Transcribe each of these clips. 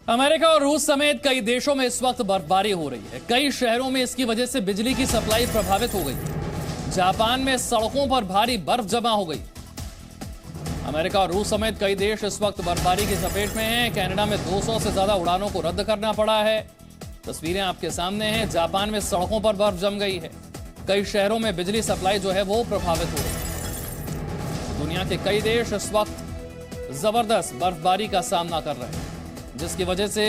America और रूस समेत कई देशों में इस वक्त बर्फबारी हो रही है। कई शहरों में इसकी वजह से बिजली की सप्लाई प्रभावित हो गई। जापान में सड़कों पर भारी बर्फ जमा हो गई। अमेरिका और रूस समेत कई देश इस वक्त बर्फबारी की चपेट में हैं। कनाडा में 200 से ज्यादा उड़ानों को रद्द करना पड़ा है। तस्वीरें आपके सामने हैं। जापान में सड़कों पर बर्फ जम गई है। कई शहरों में बिजली सप्लाई जो है वो प्रभावित हो रही है। दुनिया के कई देश इस वक्त जबरदस्त बर्फबारी का सामना कर रहे हैं, जिसकी वजह से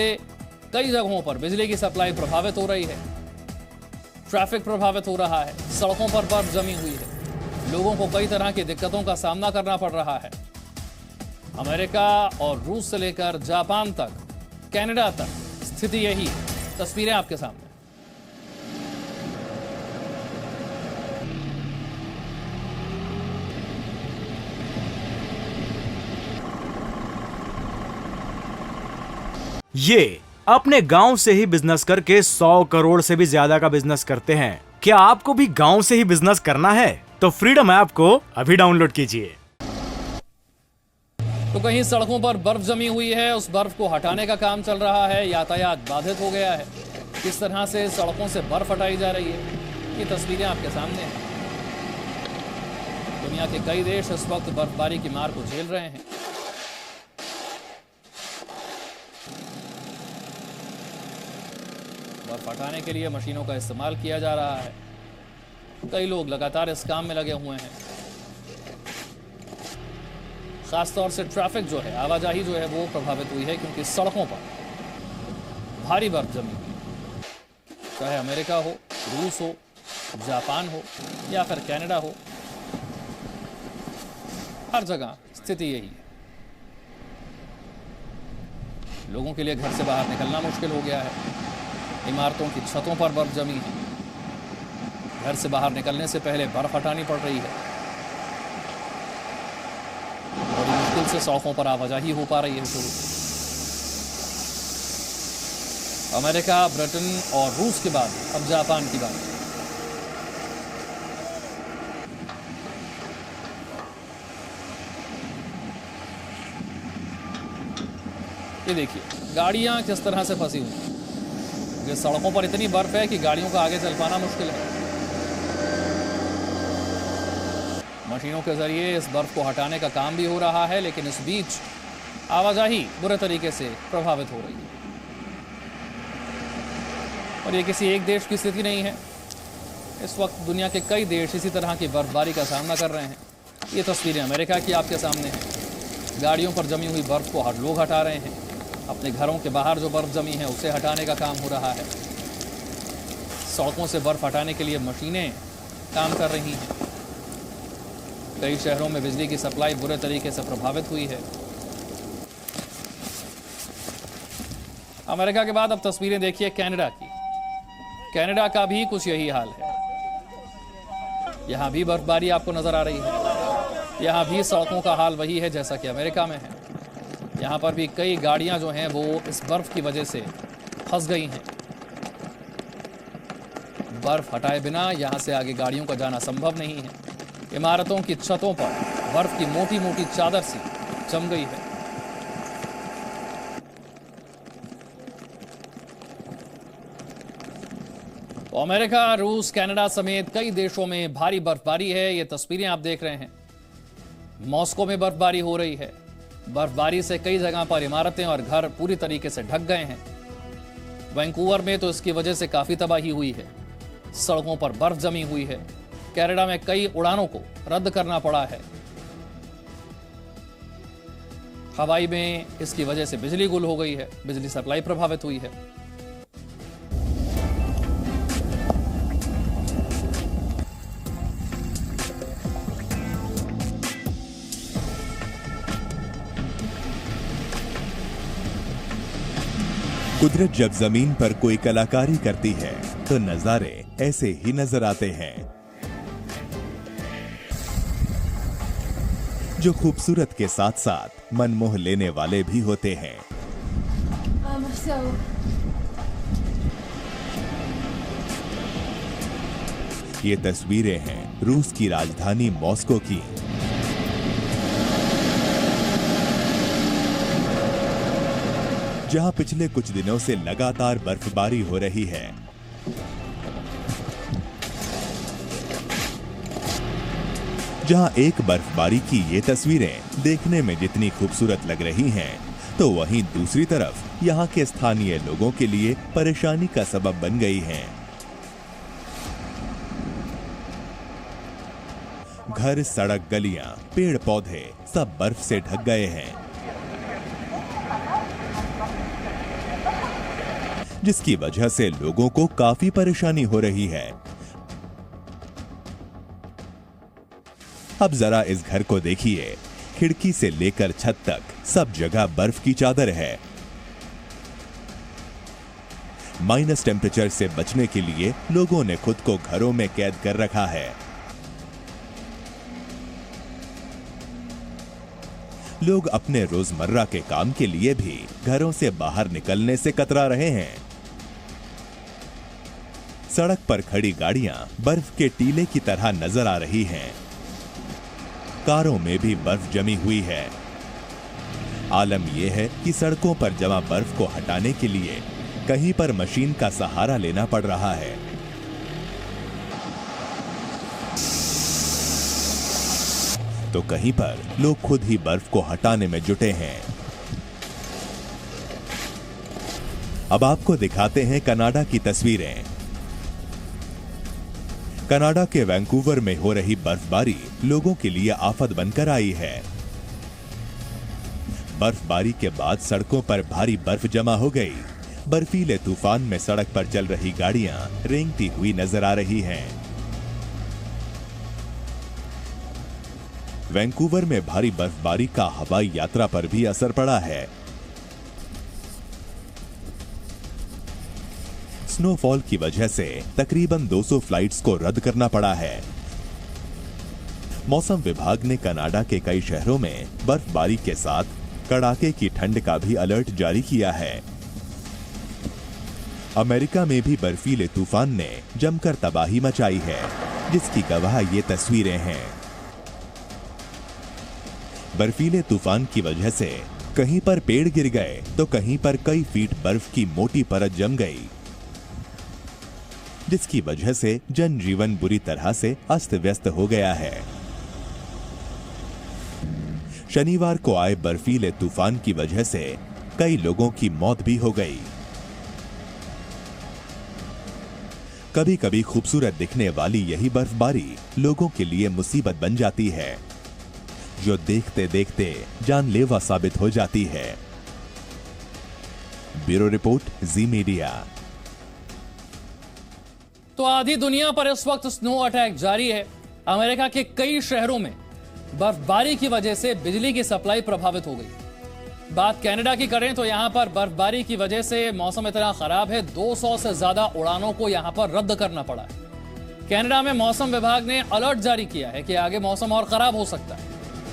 कई जगहों पर बिजली की सप्लाई प्रभावित हो रही है। ट्रैफिक प्रभावित हो रहा है। सड़कों पर बर्फ जमी हुई है। लोगों को कई तरह की दिक्कतों का सामना करना पड़ रहा है। अमेरिका और रूस से लेकर जापान तक, कनाडा तक स्थिति यही है। तस्वीरें आपके सामने। ये अपने गांव से ही बिजनेस करके 100 करोड़ से भी ज्यादा का बिजनेस करते हैं। क्या आपको भी गांव से ही बिजनेस करना है? तो फ्रीडम ऐप को अभी डाउनलोड कीजिए। तो कहीं सड़कों पर बर्फ जमी हुई है, उस बर्फ को हटाने का काम चल रहा है। यातायात बाधित हो गया है। किस तरह से सड़कों से बर्फ हटाई जा रही है, ये तस्वीरें आपके सामने हैं। दुनिया के कई देश इस वक्त बर्फबारी की मार को झेल रहे हैं। बर्फ हटाने के लिए मशीनों का इस्तेमाल किया जा रहा है। कई लोग लगातार इस काम में लगे हुए हैं। खासतौर से ट्रैफिक जो है, आवाजाही जो है वो प्रभावित हुई है, क्योंकि सड़कों पर भारी बर्फ जमी हुई है। चाहे अमेरिका हो, रूस हो, जापान हो या फिर कनाडा हो, हर जगह स्थिति यही है। लोगों के लिए घर से बाहर निकलना मुश्किल हो गया है। इमारतों की छतों पर बर्फ जमी है। घर से बाहर निकलने से पहले बर्फ हटानी पड़ रही है। बड़ी मुश्किल से सड़कों पर आवाजाही हो पा रही है शुरू। अमेरिका, ब्रिटेन और रूस के बाद अब जापान की बात। ये देखिए गाड़ियां किस तरह से फंसी हुई। ये सड़कों पर इतनी बर्फ है कि गाड़ियों का आगे चल पाना मुश्किल है। मशीनों के जरिए इस बर्फ को हटाने का काम भी हो रहा है, लेकिन इस बीच आवाजाही बुरे तरीके से प्रभावित हो रही है। और ये किसी एक देश की स्थिति नहीं है। इस वक्त दुनिया के कई देश इसी तरह की बर्फबारी का सामना कर रहे हैं। ये तस्वीरें अमेरिका की आपके सामने हैं। गाड़ियों पर जमी हुई बर्फ को लोग हटा रहे हैं। अपने घरों के बाहर जो बर्फ जमी है उसे हटाने का काम हो रहा है। सड़कों से बर्फ हटाने के लिए मशीनें काम कर रही हैं। कई शहरों में बिजली की सप्लाई बुरे तरीके से प्रभावित हुई है। अमेरिका के बाद अब तस्वीरें देखिए कनाडा की। कनाडा का भी कुछ यही हाल है। यहां भी बर्फबारी आपको नजर आ रही है। यहां भी सड़कों का हाल वही है जैसा कि अमेरिका में है। यहाँ पर भी कई गाड़ियां जो हैं वो इस बर्फ की वजह से फंस गई हैं। बर्फ हटाए बिना यहाँ से आगे गाड़ियों का जाना संभव नहीं है। इमारतों की छतों पर बर्फ की मोटी मोटी चादर सी जम गई है। तो अमेरिका, रूस, कनाडा समेत कई देशों में भारी बर्फबारी है। ये तस्वीरें आप देख रहे हैं। मॉस्को में बर्फबारी हो रही है। बर्फबारी से कई जगह पर इमारतें और घर पूरी तरीके से ढक गए हैं। वैंकूवर में तो इसकी वजह से काफी तबाही हुई है। सड़कों पर बर्फ जमी हुई है। कनाडा में कई उड़ानों को रद्द करना पड़ा है। हवाई में इसकी वजह से बिजली गुल हो गई है। बिजली सप्लाई प्रभावित हुई है। कुदरत जब जमीन पर कोई कलाकारी करती है तो नजारे ऐसे ही नजर आते हैं, जो खूबसूरत के साथ साथ मनमोह लेने वाले भी होते हैं। ये तस्वीरें हैं रूस की राजधानी मॉस्को की। जहां पिछले कुछ दिनों से लगातार बर्फबारी हो रही है। जहां एक बर्फबारी की ये तस्वीरें देखने में जितनी खूबसूरत लग रही हैं, तो वहीं दूसरी तरफ यहां के स्थानीय लोगों के लिए परेशानी का सबब बन गई हैं। घर, सड़क, गलियां, पेड़ पौधे सब बर्फ से ढक गए हैं, जिसकी वजह से लोगों को काफी परेशानी हो रही है। अब जरा इस घर को देखिए, खिड़की से लेकर छत तक सब जगह बर्फ की चादर है। माइनस टेम्परेचर से बचने के लिए लोगों ने खुद को घरों में कैद कर रखा है। लोग अपने रोजमर्रा के काम के लिए भी घरों से बाहर निकलने से कतरा रहे हैं। सड़क पर खड़ी गाड़ियां बर्फ के टीले की तरह नजर आ रही हैं। कारों में भी बर्फ जमी हुई है। आलम यह है कि सड़कों पर जमा बर्फ को हटाने के लिए कहीं पर मशीन का सहारा लेना पड़ रहा है। तो कहीं पर लोग खुद ही बर्फ को हटाने में जुटे हैं। अब आपको दिखाते हैं कनाडा की तस्वीरें। कनाडा के वैंकूवर में हो रही बर्फबारी लोगों के लिए आफत बनकर आई है। बर्फबारी के बाद सड़कों पर भारी बर्फ जमा हो गई। बर्फीले तूफान में सड़क पर चल रही गाड़ियां रेंगती हुई नजर आ रही हैं। वैंकूवर में भारी बर्फबारी का हवाई यात्रा पर भी असर पड़ा है। स्नोफॉल की वजह से तकरीबन 200 फ्लाइट्स को रद्द करना पड़ा है। मौसम विभाग ने कनाडा के कई शहरों में बर्फबारी के साथ कड़ाके की ठंड का भी अलर्ट जारी किया है। अमेरिका में भी बर्फीले तूफान ने जमकर तबाही मचाई है, जिसकी गवाह ये तस्वीरें हैं। बर्फीले तूफान की वजह से कहीं पर पेड़ गिर गए तो कहीं पर कई फीट बर्फ की मोटी परत जम गई, जिसकी वजह से जनजीवन बुरी तरह से अस्त व्यस्त हो गया है। शनिवार को आए बर्फीले तूफान की वजह से कई लोगों की मौत भी हो गई। कभी कभी खूबसूरत दिखने वाली यही बर्फबारी लोगों के लिए मुसीबत बन जाती है, जो देखते देखते जानलेवा साबित हो जाती है। ब्यूरो रिपोर्ट, जी मीडिया। तो आधी दुनिया पर इस वक्त स्नो अटैक जारी है। अमेरिका के कई शहरों में बर्फबारी की वजह से बिजली की सप्लाई प्रभावित हो गई। बात कनाडा की करें तो यहां पर बर्फबारी की वजह से मौसम इतना खराब है, 200 से ज्यादा उड़ानों को यहां पर रद्द करना पड़ा है। कनाडा में मौसम विभाग ने अलर्ट जारी किया है कि आगे मौसम और खराब हो सकता है।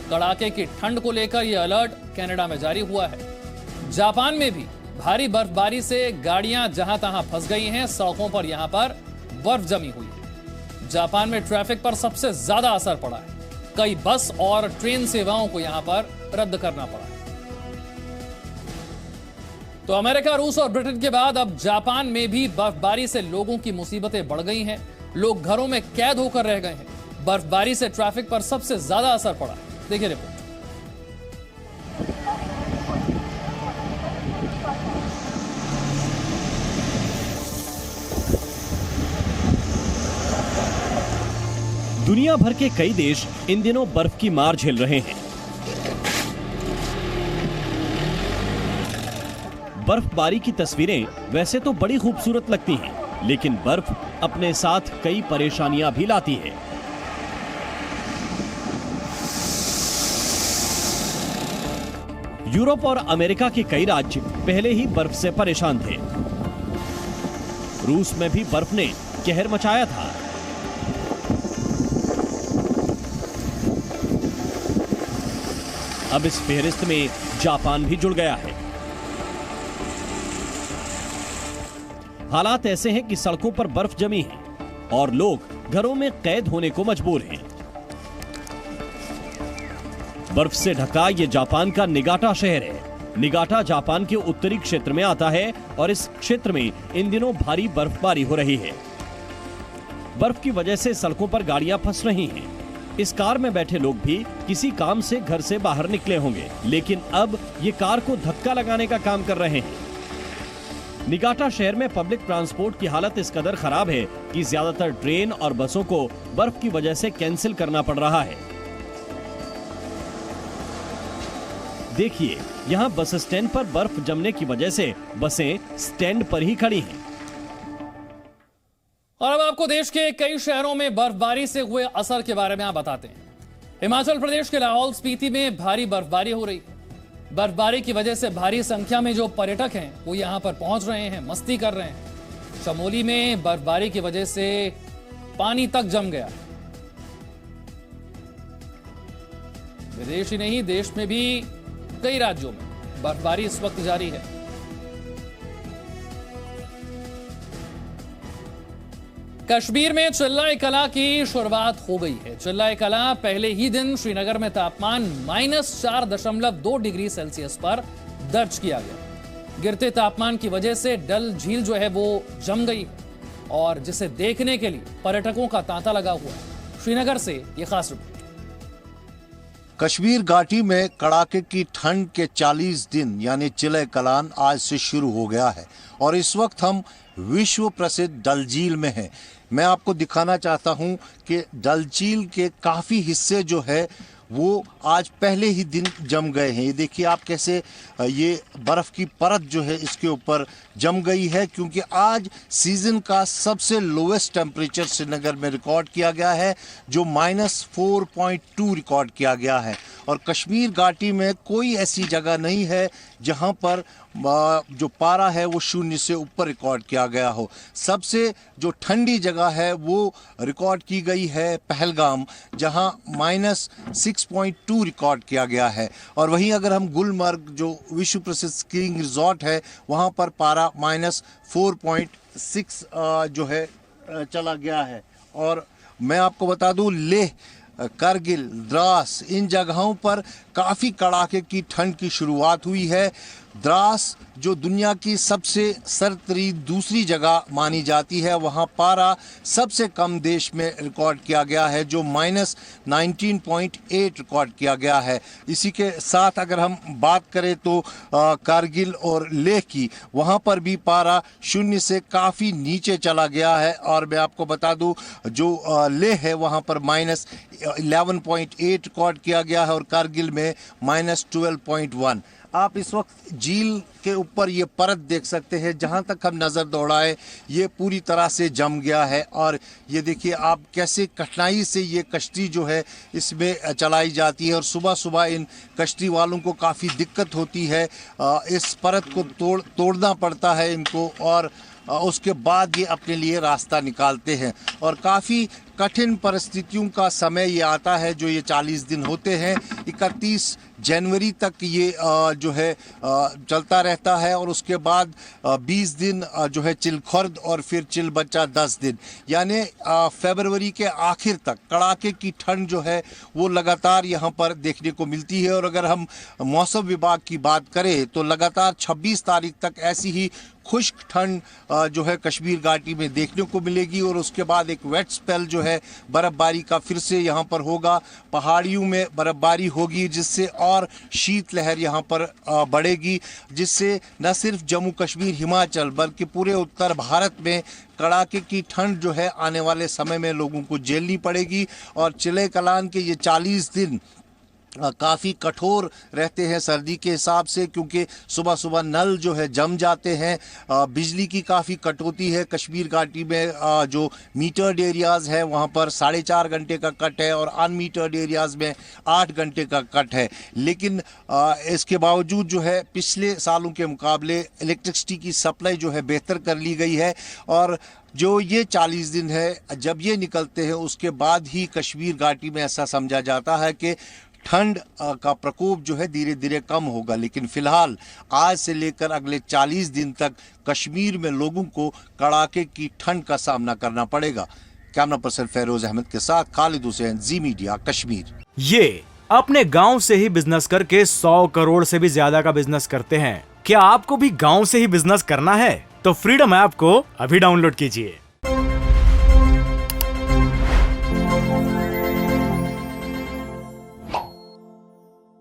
कड़ाके की ठंड को लेकर यह अलर्ट कनाडा में जारी हुआ है। जापान में भी भारी बर्फबारी से गाड़ियां जहां तहां फंस गई हैं। सड़कों पर यहां पर बर्फ जमी हुई है। जापान में ट्रैफिक पर सबसे ज्यादा असर पड़ा है। कई बस और ट्रेन सेवाओं को यहां पर रद्द करना पड़ा है। तो अमेरिका, रूस और ब्रिटेन के बाद अब जापान में भी बर्फबारी से लोगों की मुसीबतें बढ़ गई हैं। लोग घरों में कैद होकर रह गए हैं। बर्फबारी से ट्रैफिक पर सबसे ज्यादा असर पड़ा है। देखिए रिपोर्ट। दुनिया भर के कई देश इन दिनों बर्फ की मार झेल रहे हैं। बर्फबारी की तस्वीरें वैसे तो बड़ी खूबसूरत लगती हैं, लेकिन बर्फ अपने साथ कई परेशानियां भी लाती है। यूरोप और अमेरिका के कई राज्य पहले ही बर्फ से परेशान थे। रूस में भी बर्फ ने कहर मचाया था। अब इस फेहरिस्त में जापान भी जुड़ गया है। हालात ऐसे हैं कि सड़कों पर बर्फ जमी है और लोग घरों में कैद होने को मजबूर हैं। बर्फ से ढका ये जापान का निगाटा शहर है। निगाटा जापान के उत्तरी क्षेत्र में आता है और इस क्षेत्र में इन दिनों भारी बर्फबारी हो रही है। बर्फ की वजह से सड़कों पर गाड़ियां फंस रही हैं। इस कार में बैठे लोग भी किसी काम से घर से बाहर निकले होंगे, लेकिन अब ये कार को धक्का लगाने का काम कर रहे हैं। निगाटा शहर में पब्लिक ट्रांसपोर्ट की हालत इस कदर खराब है कि ज्यादातर ट्रेन और बसों को बर्फ की वजह से कैंसिल करना पड़ रहा है। देखिए, यहाँ बस स्टैंड पर बर्फ जमने की वजह से बसें स्टैंड पर ही खड़ी हैं। और अब आपको देश के कई शहरों में बर्फबारी से हुए असर के बारे में आप बताते हैं। हिमाचल प्रदेश के लाहौल स्पीति में भारी बर्फबारी हो रही है। बर्फबारी की वजह से भारी संख्या में जो पर्यटक हैं वो यहां पर पहुंच रहे हैं, मस्ती कर रहे हैं। चमोली में बर्फबारी की वजह से पानी तक जम गया। विदेश ही नहीं, देश में भी कई राज्यों में बर्फबारी इस वक्त जारी है। कश्मीर में चिल्लाए कला की शुरुआत हो गई है। चिल्लाए कला पहले ही दिन श्रीनगर में तापमान -4.2 डिग्री सेल्सियस पर दर्ज किया गया। गिरते तापमान की वजह से डल झील जो है वो जम गई और जिसे देखने के लिए पर्यटकों का तांता लगा हुआ है। श्रीनगर से ये खास रिपोर्ट। कश्मीर घाटी में कड़ाके की ठंड के 40 दिन यानी चिल्लाए कलान आज से शुरू हो गया है और इस वक्त हम विश्व प्रसिद्ध डल झील में हैं। मैं आपको दिखाना चाहता हूं कि डल झील के काफ़ी हिस्से जो है वो आज पहले ही दिन जम गए हैं। ये देखिए आप कैसे ये बर्फ़ की परत जो है इसके ऊपर जम गई है, क्योंकि आज सीज़न का सबसे लोवेस्ट टेम्परेचर श्रीनगर में रिकॉर्ड किया गया है जो -4.2 रिकॉर्ड किया गया है। और कश्मीर घाटी में कोई ऐसी जगह नहीं है जहां पर जो पारा है वो 0 से ऊपर रिकॉर्ड किया गया हो। सबसे जो ठंडी जगह है वो रिकॉर्ड की गई है पहलगाम, जहां -6.2 रिकॉर्ड किया गया है। और वहीं अगर हम गुलमर्ग जो विश्व प्रसिद्ध स्कीइंग रिजॉर्ट है वहां पर पारा -4.6 जो है चला गया है। और मैं आपको बता दूं लेह, करगिल, द्रास, इन जगहों पर काफ़ी कड़ाके की ठंड की शुरुआत हुई है। द्रास जो दुनिया की सबसे सर्दतरीन दूसरी जगह मानी जाती है, वहाँ पारा सबसे कम देश में रिकॉर्ड किया गया है जो -19.8 रिकॉर्ड किया गया है। इसी के साथ अगर हम बात करें तो कारगिल और लेह की, वहाँ पर भी पारा 0 से काफ़ी नीचे चला गया है। और मैं आपको बता दूँ जो लेह है वहाँ पर -11.8 रिकॉर्ड किया गया है और कारगिल में -12.1। आप इस वक्त झील के ऊपर ये परत देख सकते हैं, जहां तक हम नज़र दौड़ाए ये पूरी तरह से जम गया है। और ये देखिए आप कैसे कठिनाई से ये कश्ती जो है इसमें चलाई जाती है और सुबह सुबह इन कश्ती वालों को काफ़ी दिक्कत होती है। इस परत को तोड़ना पड़ता है इनको और उसके बाद ये अपने लिए रास्ता निकालते हैं। और काफ़ी कठिन परिस्थितियों का समय ये आता है जो ये 40 दिन होते हैं। 31 जनवरी तक ये जो है चलता रहता है और उसके बाद 20 दिन जो है चिलखुर्द और फिर चिलबच्चा 10 दिन, यानी फरवरी के आखिर तक कड़ाके की ठंड जो है वो लगातार यहाँ पर देखने को मिलती है। और अगर हम मौसम विभाग की बात करें तो लगातार 26 तारीख तक ऐसी ही खुश्क ठंड जो है कश्मीर घाटी में देखने को मिलेगी और उसके बाद एक वेट स्पेल जो है बर्फबारी का फिर से यहाँ पर होगा। पहाड़ियों में बर्फबारी होगी जिससे और शीतलहर यहाँ पर बढ़ेगी, जिससे न सिर्फ जम्मू कश्मीर, हिमाचल बल्कि पूरे उत्तर भारत में कड़ाके की ठंड जो है आने वाले समय में लोगों को झेलनी पड़ेगी। और चिल्लाए कलान के ये 40 दिन काफ़ी कठोर रहते हैं सर्दी के हिसाब से, क्योंकि सुबह सुबह नल जो है जम जाते हैं। बिजली की काफ़ी कटौती है कश्मीर घाटी में। जो मीटर्ड एरियाज़ है वहाँ पर 4.5 घंटे का कट है और अनमीटर्ड एरियाज़ में 8 घंटे का कट है। लेकिन इसके बावजूद जो है पिछले सालों के मुकाबले इलेक्ट्रिसिटी की सप्लाई जो है बेहतर कर ली गई है। और जो ये 40 दिन है जब ये निकलते हैं उसके बाद ही कश्मीर घाटी में ऐसा समझा जाता है कि ठंड का प्रकोप जो है धीरे धीरे कम होगा। लेकिन फिलहाल आज से लेकर अगले 40 दिन तक कश्मीर में लोगों को कड़ाके की ठंड का सामना करना पड़ेगा। कैमरा पर्सन फेरोज अहमद के साथ खालिद हुसैन, जी मीडिया, कश्मीर। ये अपने गांव से ही बिजनेस करके 100 करोड़ से भी ज्यादा का बिजनेस करते हैं। क्या आपको भी गांव से ही बिजनेस करना है? तो फ्रीडम ऐप को अभी डाउनलोड कीजिए।